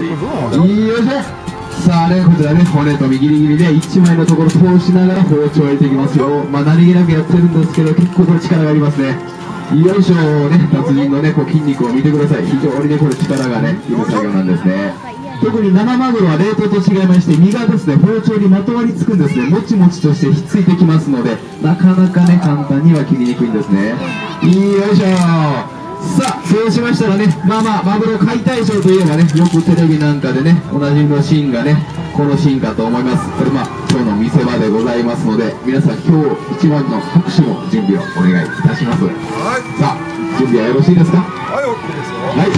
よいしょ。さあね、こちらね、骨とギリギリで1枚のところ通しながら包丁を入れていきますよ。まあ何気なくやってるんですけど、結構これ力がありますね。よいしょね、達人のね、こう筋肉を見てください。非常にね、これ力がね、いる作業なんですね。特に生マグロは冷凍と違いまして、身がですね、包丁にまとわりつくんですね。もちもちとしてひっついてきますので、なかなかね、簡単には切りにくいんですね。よいしょ。さあ、そうしましたらね、マグロ解体ショーといえばね、よくテレビなんかでね、おなじみのシーンがね、このシーンかと思います。これ今日の見せ場でございますので、皆さん今日一番の拍手の準備をお願いいたします。さあ、準備はよろしいですか？はい、OK ですよ。はい。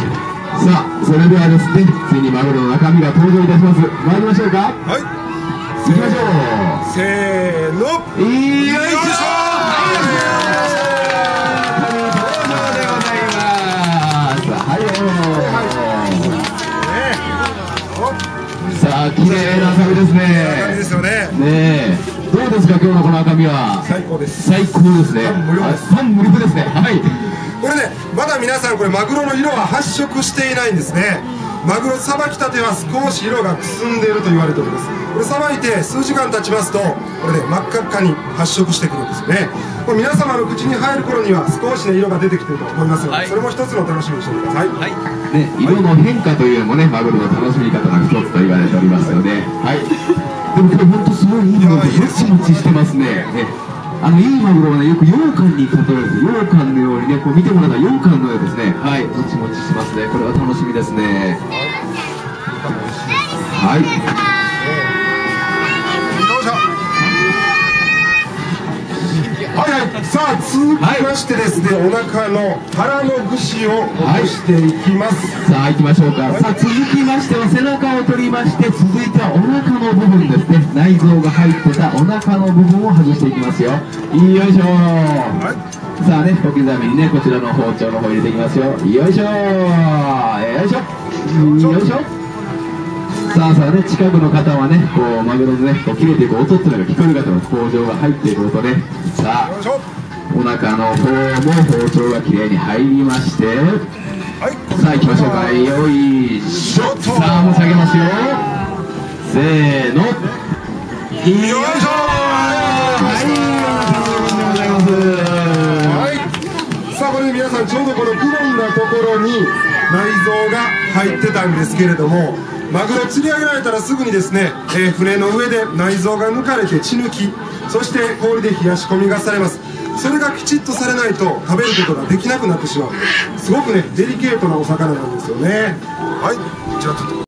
さあ、それではですね、ついにマグロの中身が登場いたします。参りましょうか。はい。行きましょう。せーの。よいしょ。さあ、綺麗な赤身ですね。赤身ですよね。ねえ、どうですか、今日のこの赤身は。最高です。最高ですね。三無力ですね。はい。これね、まだ皆さんこれマグロの色は発色していないんですね。マグロさばきたては少し色がくすんでいると言われております。これさばいて数時間経ちますと、これね、真っ赤っかに発色してくるんですよね。これ皆様の口に入る頃には少しね、色が出てきていると思いますので、それも一つの楽しみにしてください。はい。ね、色の変化というのもね、マグロの楽しみ方の一つと言われておりますので、はい。でもこれ本当すごいいいマグロで、もちもちしてますね。いいマグロはね、よく羊羹に例える羊羹のようにね、こう見てもらったら羊羹のようですね。はい、もちもちしますね。これは楽しみですね。はい。はいはい、さあ続きましてですね、お腹の腹の串をほぐしていきます。さあ行きましょうか。さあ続きましては背中を取りまして、続いてはお腹の部分ですね。内臓が入ってたお腹の部分を外していきますよ。よいしょ。さあね、小刻みにね、こちらの包丁の方入れていきますよ。よいしょ。よいしょ。よいしょ。さあさあね、近くの方はね、こうマグロのね、こう切れていく音っていうのが聞こえる方の包丁が入っていく音ね。さあ、お腹の方も包丁がきれいに入りまして、さあ行きましょうか。よいしょ。さあ持ち上げますよ。せーの。よいしょ。はい。さあこれで皆さんちょうどこのくぼんだところに内臓が入ってたんですけれども、マグロ釣り上げられたらすぐにですね、船の上で内臓が抜かれて血抜き、そして氷で冷やし込みがされます。それがきちっとされないと食べることができなくなってしまう、すごくねデリケートなお魚なんですよね。はい、じゃあちょっと